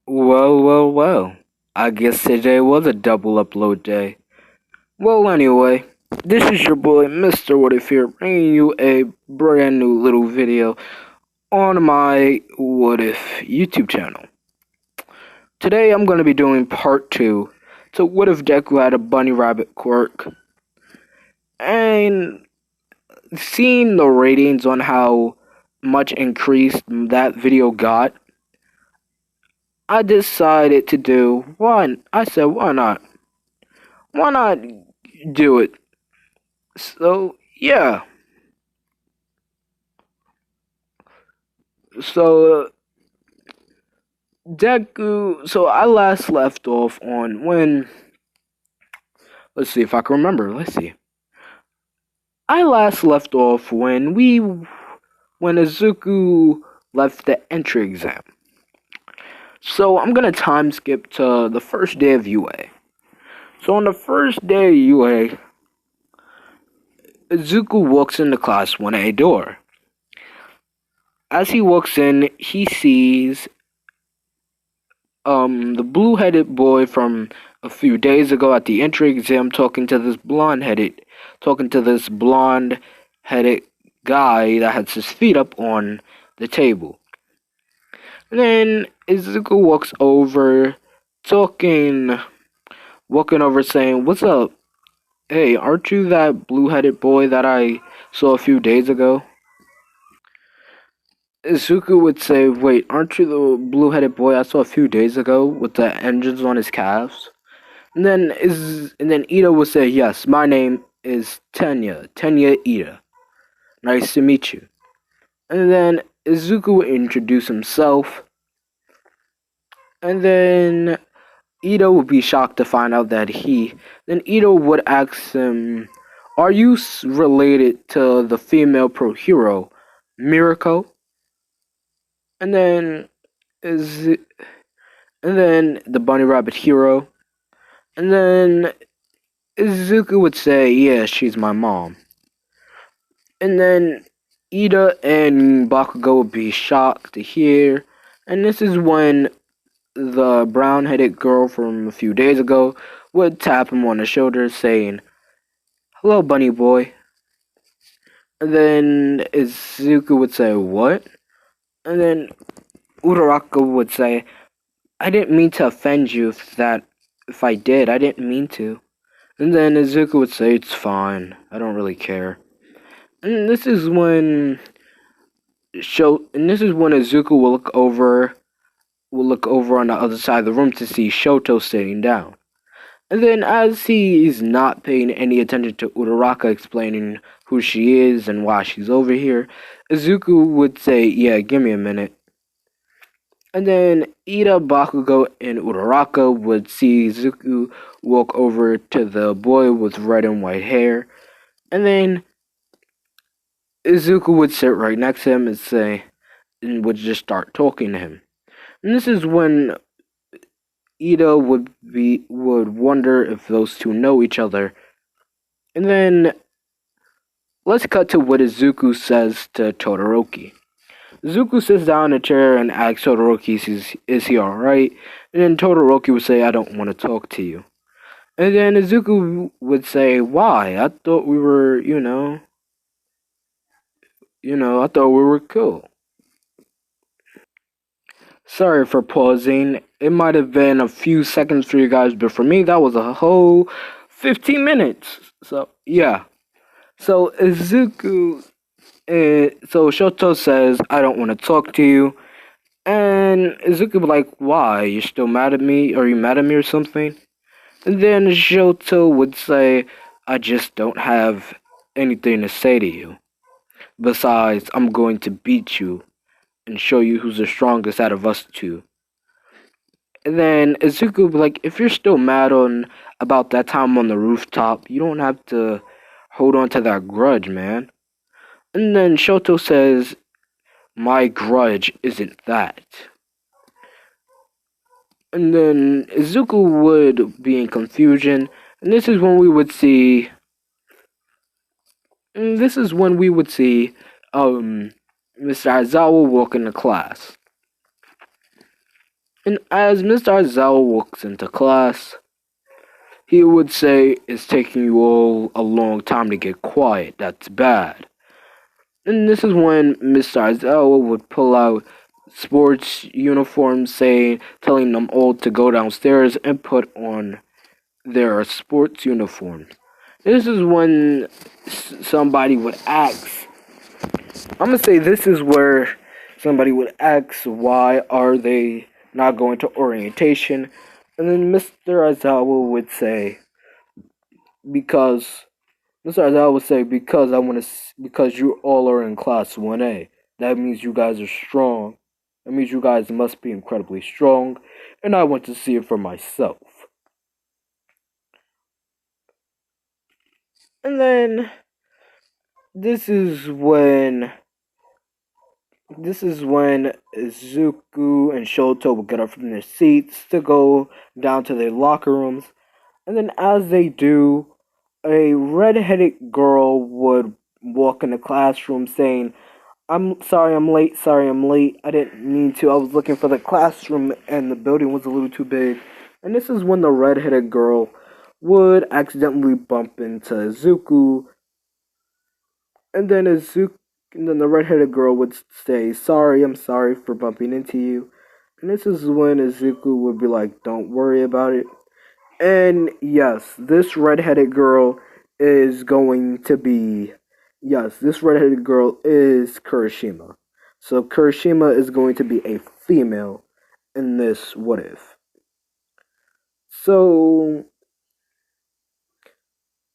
Well. I guess today was a double upload day. Well, anyway, this is your boy, Mr. What If here, bringing you a brand new little video on my What If YouTube channel. Today I'm going to be doing part 2 to What If Deku had a bunny rabbit quirk. And seeing the ratings on how much increased that video got, I decided to do one. I said, why not? Why not do it? So, yeah. So, Deku. So, I last left off on when. Let's see if I can remember. Let's see. I last left off when Izuku left the entry exam. So, I'm gonna time skip to the first day of UA. So, on the first day of UA, Izuku walks into class 1A door. As he walks in, he sees the blue-headed boy from a few days ago at the entry exam talking to this blonde-headed guy that has his feet up on the table. And then Izuku walking over saying, "What's up? Hey, aren't you that blue-headed boy that I saw a few days ago?" Izuku would say, "Wait, aren't you the blue-headed boy I saw a few days ago with the engines on his calves?" And then Ida would say, "Yes, my name is Tenya Ida. Nice to meet you." And then Izuku would introduce himself, and then Ida would be shocked to find out that then Ida would ask him, "Are you related to the female pro hero, Miracle?" And then is and then the bunny rabbit hero, and then Izuku would say, "Yeah, she's my mom." And then Ida and Bakugo would be shocked to hear. And this is when the brown-headed girl from a few days ago would tap him on the shoulder saying, "Hello, bunny boy." And then Izuku would say, "What?" And then Uraraka would say, "I didn't mean to offend you if I did, I didn't mean to." And then Izuku would say, "It's fine. I don't really care." And this is when Izuku will look over on the other side of the room to see Shoto sitting down. And then as he's not paying any attention to Uraraka explaining who she is and why she's over here, Izuku would say, "Yeah, give me a minute." And then Ida, Bakugo, and Uraraka would see Izuku walk over to the boy with red and white hair. And then Izuku would sit right next to him and would just start talking to him. And this is when Ida would wonder if those two know each other. And then let's cut to what Izuku says to Todoroki. Izuku sits down in a chair and asks Todoroki, is he alright? And then Todoroki would say, "I don't want to talk to you." And then Izuku would say, "Why? I thought we were, I thought we were cool." Sorry for pausing. It might have been a few seconds for you guys, but for me, that was a whole 15 minutes. So, yeah. So, so Shoto says, "I don't want to talk to you." And Izuku be like, "Why? You still mad at me? Are you mad at me or something?" And then Shoto would say, "I just don't have anything to say to you. Besides, I'm going to beat you and show you who's the strongest out of us two." And then Izuku would be like, "If you're still mad about that time on the rooftop, you don't have to hold on to that grudge, man." And then Shoto says, "My grudge isn't that." And then Izuku would be in confusion, and this is when we would see. And this is when we would see, Mr. Aizawa walk into class. And as Mr. Aizawa walks into class, he would say, "It's taking you all a long time to get quiet. That's bad." And this is when Mr. Aizawa would pull out sports uniforms, telling them all to go downstairs and put on their sports uniforms. This is when somebody would ask. I'm gonna say this is where somebody would ask, why are they not going to orientation? And then Mr. Aizawa would say, because Mr. Aizawa would say, because I want to, because you all are in class 1A. That means you guys are strong. That means you guys must be incredibly strong, and I want to see it for myself. And then this is when this is when Izuku and Shoto will get up from their seats to go down to their locker rooms. And then as they do, a red-headed girl would walk in the classroom saying, "I'm sorry I'm late, sorry I'm late. I didn't mean to. I was looking for the classroom and the building was a little too big." And this is when the red-headed girl would accidentally bump into Izuku, and then the red-headed girl would say, "Sorry, I'm sorry for bumping into you." And this is when Izuku would be like, "Don't worry about it." And yes, this redheaded girl is Kurishima. So Kurishima is going to be a female in this what if. So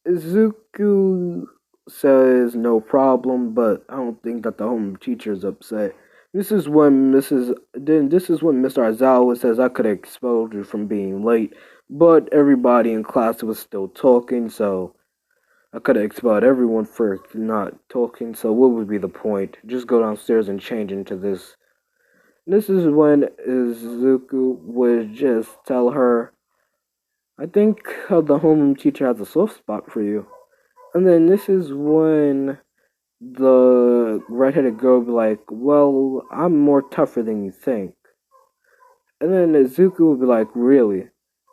Izuku says no problem, but I don't think that the home teacher is upset. This is when Mr. Aizawa says, "I could have expelled you from being late," but everybody in class was still talking, so I could have expelled everyone for not talking, so what would be the point? Just go downstairs and change into this. This is when Izuku would just tell her, "I think the homeroom teacher has a soft spot for you." And then this is when the redheaded girl would be like, "Well, I'm more tougher than you think." And then Izuku would be like, "Really?"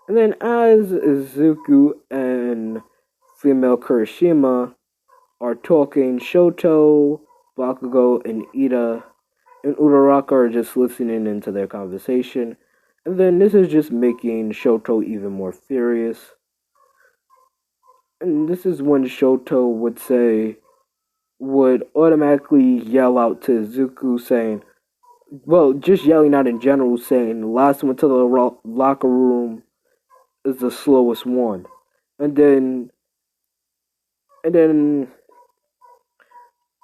And then as Izuku and female Kurishima are talking, Shoto, Bakugo, and Ida and Uraraka are just listening into their conversation. And then this is just making Shoto even more furious. And this is when Shoto would automatically yell out to Zuku saying, well, just yelling out in general, saying, "The last one to the locker room is the slowest one." And then, and then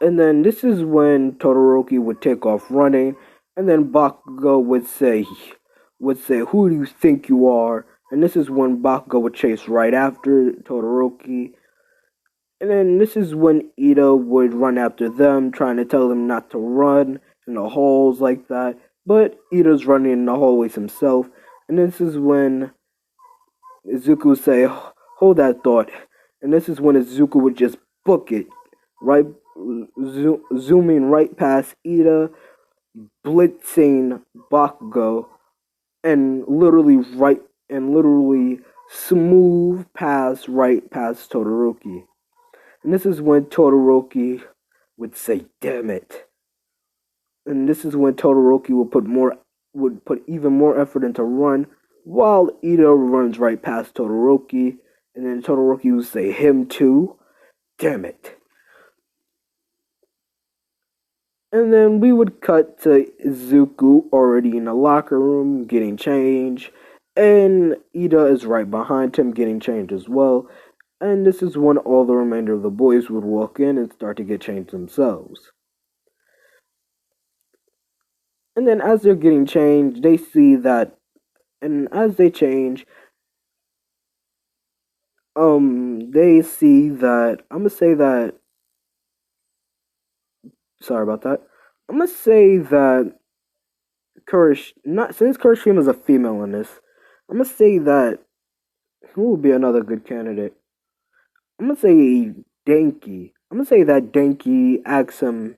And then this is when Todoroki would take off running, and then Bakugo would say, "Who do you think you are?" And this is when Bakugo would chase right after Todoroki. And then this is when Ida would run after them, trying to tell them not to run in the halls like that. But Ida's running in the hallways himself. And this is when Izuku would say, "Hold that thought." And this is when Izuku would just book it, right, zooming right past Ida, blitzing Bakugo, and literally smooth pass right past Todoroki. And this is when Todoroki would say, "Damn it." And this is when Todoroki would put even more effort into run, while Ida runs right past Todoroki, and then Todoroki would say, "Him too? Damn it." And then we would cut to Izuku already in the locker room getting changed, and Ida is right behind him getting changed as well. And this is when all the remainder of the boys would walk in and start to get changed themselves. And then as they're getting changed, they see that, and as they change, they see that, I'm gonna say that, sorry about that. I'm gonna say that not since Kurishima is a female in this, I'm gonna say that who would be another good candidate? I'm gonna say Denki. I'm gonna say that Denki asks him,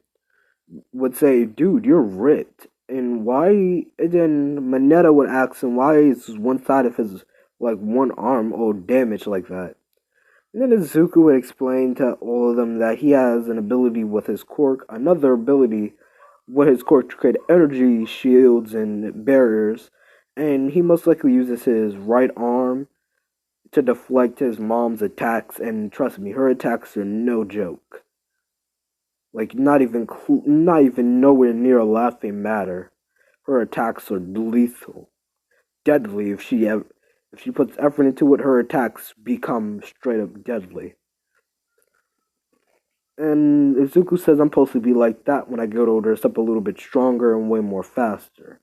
would say, "Dude, you're ripped." And then Mineta would ask him why is one side of his like one arm all damaged like that. And then Izuku would explain to all of them that he has an ability with his quirk, another ability with his quirk to create energy shields and barriers, and he most likely uses his right arm to deflect his mom's attacks. And trust me, her attacks are no joke. Like not even nowhere near a laughing matter. Her attacks are lethal, deadly. If she puts effort into it, her attacks become straight up deadly. And Izuku says I'm supposed to be like that when I get older, except a little bit stronger and way more faster.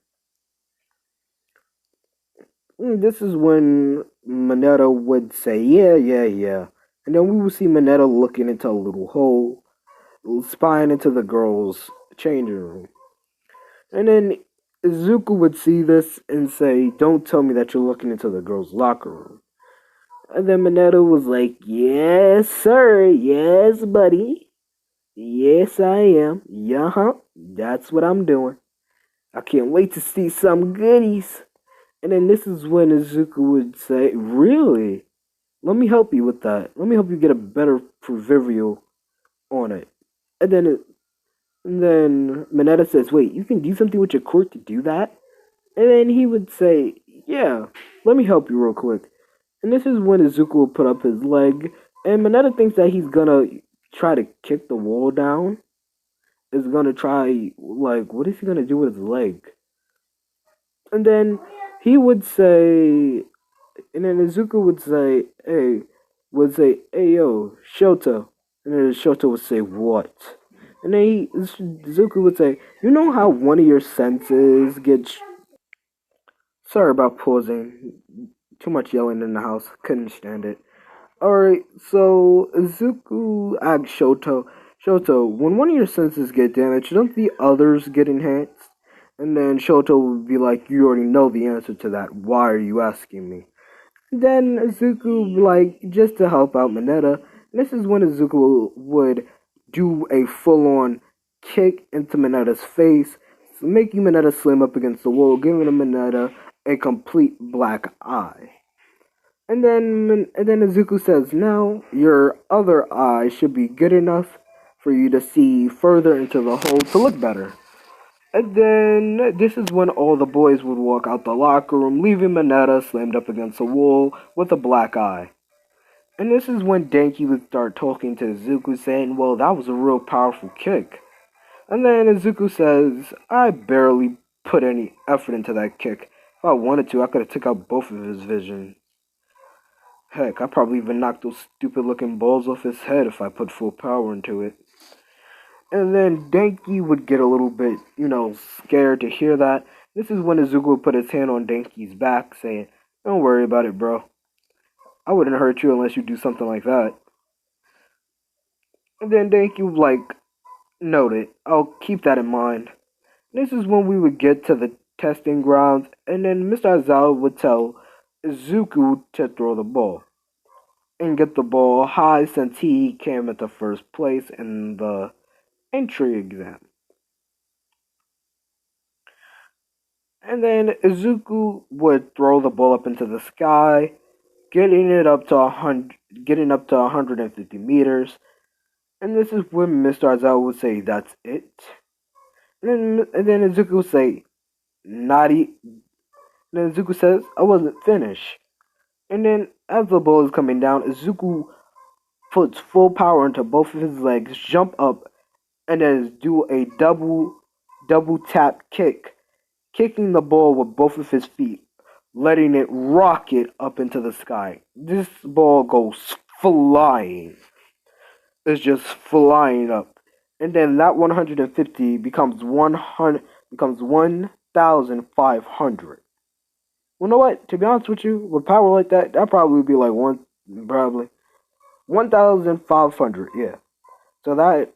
This is when Mineta would say, yeah, yeah, yeah. And then we would see Mineta looking into a little hole, spying into the girls' changing room. And then Izuku would see this and say, don't tell me that you're looking into the girls' locker room. And then Mineta was like, yes, sir. Yes, buddy. Yes, I am. Yeah, that's what I'm doing. I can't wait to see some goodies. And then this is when Izuku would say, really? Let me help you with that. Let me help you get a better proverbial on it. And then Mineta says, wait, you can do something with your quirk to do that? And then he would say, yeah, let me help you real quick. And this is when Izuku will put up his leg. And Mineta thinks that he's gonna try to kick the wall down. Is gonna try, like, what is he gonna do with his leg? And then he would say, and then Izuku would say, hey yo, Shota. And then Shota would say, what? And then Izuku would say, you know how one of your senses gets. Sorry about pausing. Too much yelling in the house. Couldn't stand it. Alright, so Izuku asked Shoto, when one of your senses get damaged, don't the others get enhanced? And then Shoto would be like, you already know the answer to that. Why are you asking me? Then Izuku, like, just to help out Mineta, this is when Izuku would do a full-on kick into Mineta's face, making Mineta slam up against the wall, giving Mineta a complete black eye. And then Izuku says, now your other eye should be good enough for you to see further into the hole to look better. And then this is when all the boys would walk out the locker room, leaving Mineta slammed up against the wall with a black eye. And this is when Denki would start talking to Izuku, saying, well, that was a real powerful kick. And then Izuku says, I barely put any effort into that kick. If I wanted to, I could have took out both of his vision. Heck, I probably even knocked those stupid looking balls off his head if I put full power into it. And then Denki would get a little bit, scared to hear that. This is when Izuku would put his hand on Denki's back, saying, don't worry about it, bro. I wouldn't hurt you unless you do something like that. And then Denki would note it. I'll keep that in mind. This is when we would get to the testing grounds, and then Mr. Aizawa would tell Izuku to throw the ball. And get the ball high since he came at the first place in the entry exam. And then Izuku would throw the ball up into the sky, getting up to 150 meters. And this is when Mr. Aizawa would say, "That's it." And then Izuku would say, "Not e." Then Izuku says, "I wasn't finished." And then as the ball is coming down, Izuku puts full power into both of his legs, jump up, and then do a double tap kick, kicking the ball with both of his feet, letting it rocket up into the sky. This ball goes flying. It's just flying up. And then that 150 becomes 1,500. Well, you know what? To be honest with you, with power like that probably would be like probably 1,500. Yeah. So that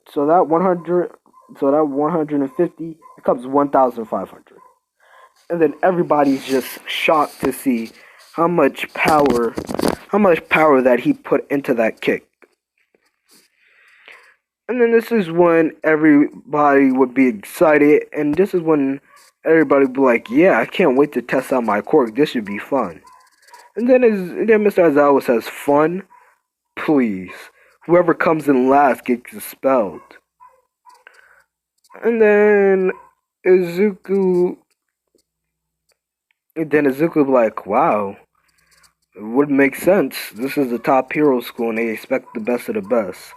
150 becomes 1,500. And then everybody's just shocked to see how much power that he put into that kick. And then this is when everybody would be excited, and this is when Everybody be like, yeah, I can't wait to test out my quirk. This should be fun. And then Mr. Aizawa says, fun? Please. Whoever comes in last gets expelled. And then Izuku, Izuku be like, wow, it would make sense. This is the top hero school and they expect the best of the best.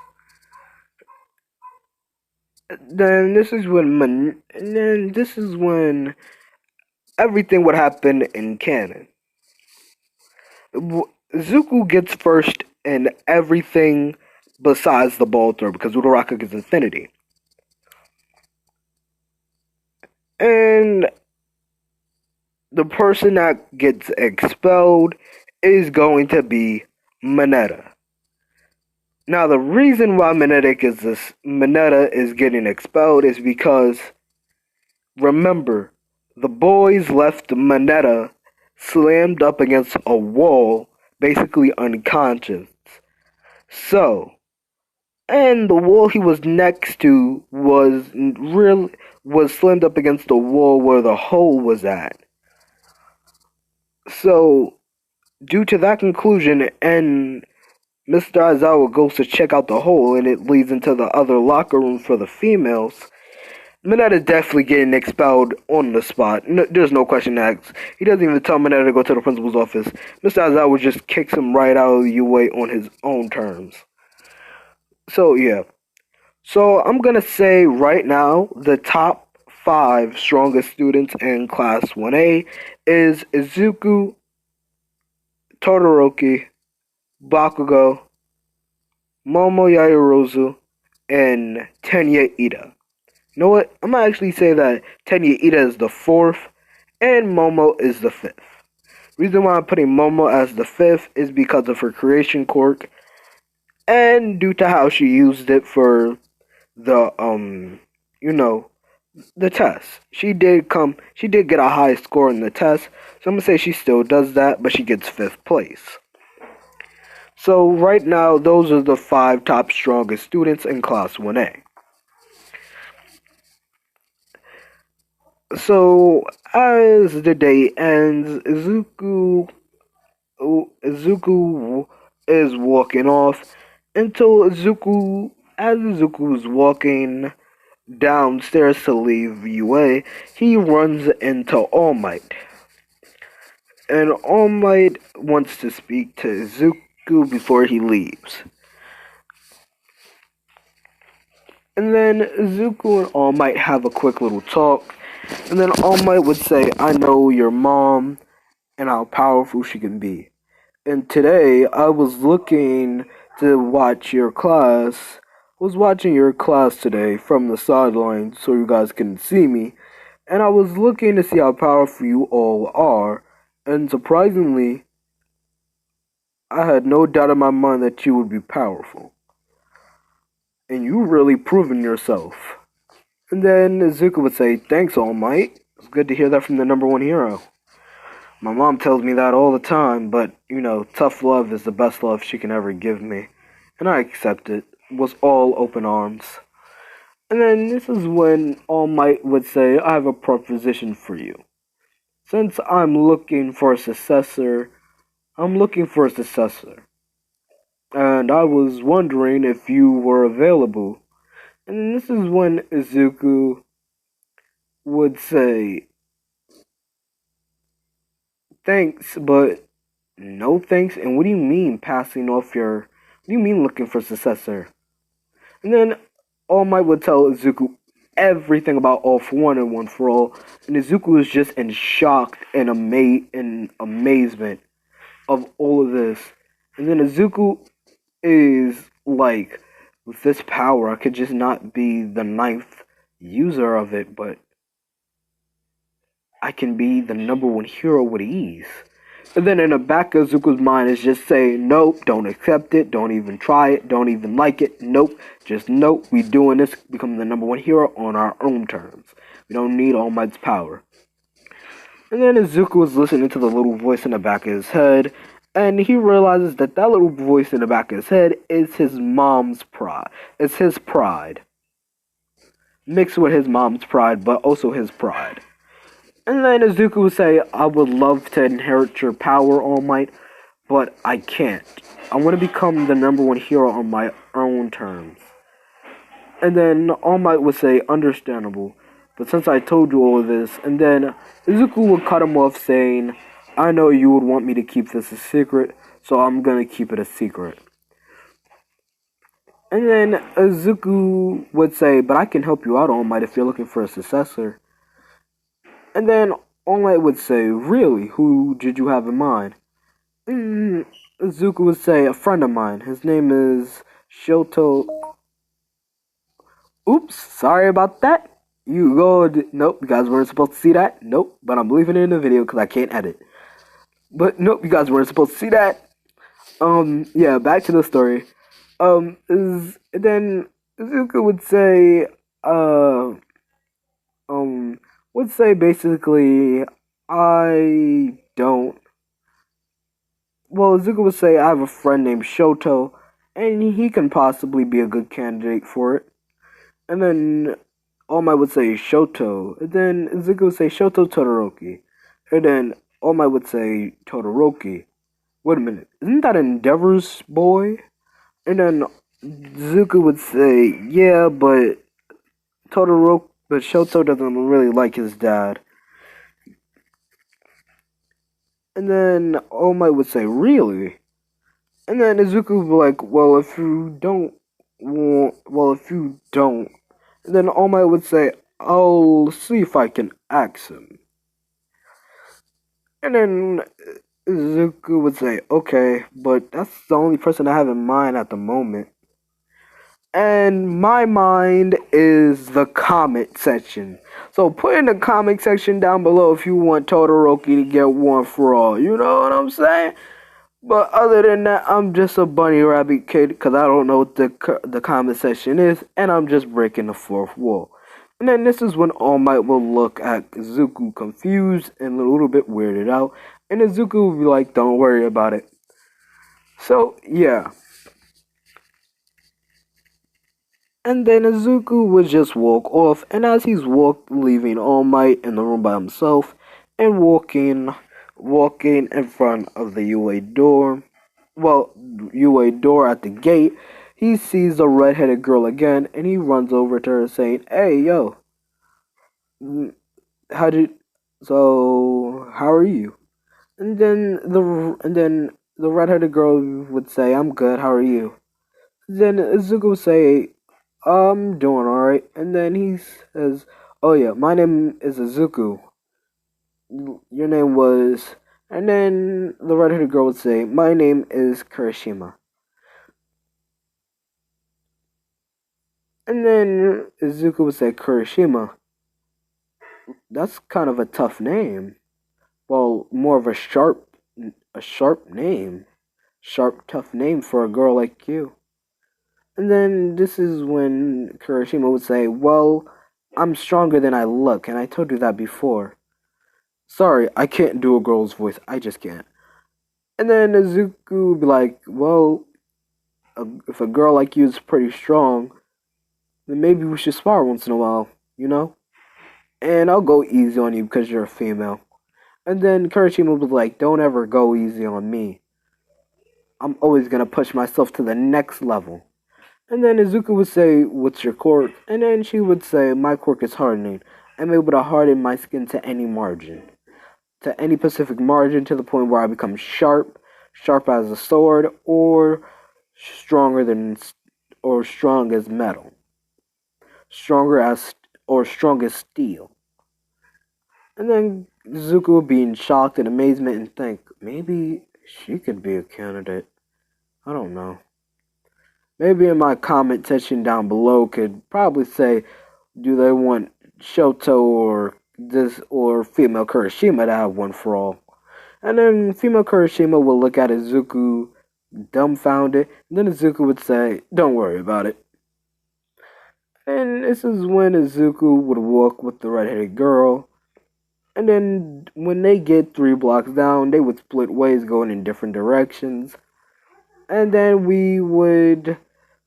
This is when everything would happen in canon. Zuko gets first in everything besides the ball throw because Uraraka gets infinity. And the person that gets expelled is going to be Mineta. Now, the reason why Mineta is getting expelled is because, remember, the boys left Mineta slammed up against a wall, basically unconscious. So, and the wall he was next to was slammed up against the wall where the hole was at. So, due to that conclusion, and Mr. Aizawa goes to check out the hole, and it leads into the other locker room for the females. Mineta is definitely getting expelled on the spot. No, there's no question asked. He doesn't even tell Mineta to go to the principal's office. Mr. Aizawa just kicks him right out of the UA on his own terms. So, yeah. So, I'm gonna say right now, the top 5 strongest students in Class 1A is Izuku, Todoroki, Bakugo, Momo Yaoyorozu, and Tenya Ida. You know what? I'm gonna actually say that Tenya Ida is the 4th, and Momo is the 5th. Reason why I'm putting Momo as the 5th is because of her creation quirk, and due to how she used it for the the test. She did get a high score in the test, so I'm gonna say she still does that, but she gets 5th place. So right now, those are the 5 top strongest students in Class 1A. So as the day ends, Izuku is walking off until as Izuku is walking downstairs to leave UA, he runs into All Might. And All Might wants to speak to Izuku before he leaves. And then Izuku and All Might have a quick little talk. And then All Might would say, I know your mom and how powerful she can be. And today I was looking to watch your class. Was watching your class today from the sidelines so you guys can see me. And I was looking to see how powerful you all are. And surprisingly, I had no doubt in my mind that you would be powerful. And you really proven yourself. And then Izuku would say, thanks, All Might. It's good to hear that from the number 1 hero. My mom tells me that all the time, but, tough love is the best love she can ever give me. And I accept it. It was all open arms. And then this is when All Might would say, I have a proposition for you. Since I'm looking for a successor. And I was wondering if you were available. And this is when Izuku would say, thanks, but no thanks. And what do you mean what do you mean looking for a successor? And then All Might would tell Izuku everything about All for One and One for All. And Izuku was just in shock and amazement of all of this. And then Izuku is like, with this power, I could just not be the 9th user of it, but I can be the number 1 hero with ease. And then in the back of Zuko's mind is just saying, nope, don't accept it, don't even try it, don't even like it, nope, just nope, we doing this, becoming the number 1 hero on our own terms. We don't need All Might's power. And then Zuko was listening to the little voice in the back of his head, and he realizes that little voice in the back of his head is his mom's pride. It's his pride. Mixed with his mom's pride, but also his pride. And then Izuku would say, I would love to inherit your power, All Might, but I can't. I want to become the number one hero on my own terms. And then All Might would say, understandable. But since I told you all of this, and then Izuku would cut him off saying, I know you would want me to keep this a secret, so I'm gonna keep it a secret. And then Izuku would say, but I can help you out, All Might, if you're looking for a successor. And then All Might would say, really? Who did you have in mind? And Izuku would say, a friend of mine. His name is Shoto. Oops, sorry about that. You go. Nope, you guys weren't supposed to see that. Nope, but I'm leaving it in the video because I can't edit. But nope, you guys weren't supposed to see that. Yeah, back to the story. Then Izuku would say, uh, would say basically, I don't. Well, Izuku would say, I have a friend named Shoto, and he can possibly be a good candidate for it. And then All Might would say Shoto. And then Izuku would say Shoto Todoroki. And then All Might would say Todoroki. Wait a minute, isn't that Endeavor's boy? And then Izuku would say, yeah, but Shoto doesn't really like his dad. And then All Might would say, really? And then Izuku would be like, well, if you don't. And then All Might would say, I'll see if I can ask him. And then Izuku would say, okay, but that's the only person I have in mind at the moment. And my mind is the comment section. So put in the comment section down below if you want Todoroki to get one for all. You know what I'm saying? But other than that, I'm just a bunny rabbit kid because I don't know what the comment section is, and I'm just breaking the fourth wall. And then this is when All Might will look at Izuku confused and a little bit weirded out, and Izuku will be like, don't worry about it. So, yeah. And then Izuku would just walk off, and as he's leaving All Might in the room by himself, and walking in front of the UA door, UA door at the gate, he sees the redheaded girl again, and he runs over to her saying, "Hey, yo, how did? So, how are you?" And then the redheaded girl would say, "I'm good. How are you?" Then Izuku would say, I'm doing alright. And then he says, oh yeah, my name is Izuku. Your name was... And then the redheaded girl would say, my name is Kirishima. And then Izuku would say, Kirishima. That's kind of a tough name. Well, more of a sharp name. Sharp, tough name for a girl like you. And then this is when Kirishima would say, well, I'm stronger than I look, and I told you that before. Sorry, I can't do a girl's voice. I just can't. And then Izuku would be like, well, if a girl like you is pretty strong, then maybe we should spar once in a while, you know? And I'll go easy on you because you're a female. And then Kirishima would be like, don't ever go easy on me. I'm always going to push myself to the next level. And then Izuku would say, what's your quirk? And then she would say, my quirk is hardening. I'm able to harden my skin to any margin. To any specific margin to the point where I become sharp as a sword, or strong as metal. Strong as steel. And then Izuku would be in shock and amazement and think, maybe she could be a candidate. I don't know. Maybe in my comment section down below could probably say, do they want Shoto or female Kirishima to have one for all? And then female Kirishima will look at Izuku dumbfounded, and then Izuku would say, don't worry about it. And this is when Izuku would walk with the redheaded girl, and then when they get 3 blocks down, they would split ways going in different directions. And then we would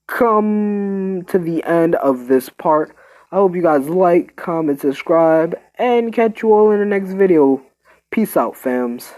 come to the end of this part. I hope you guys like, comment, subscribe, and catch you all in the next video. Peace out, fams.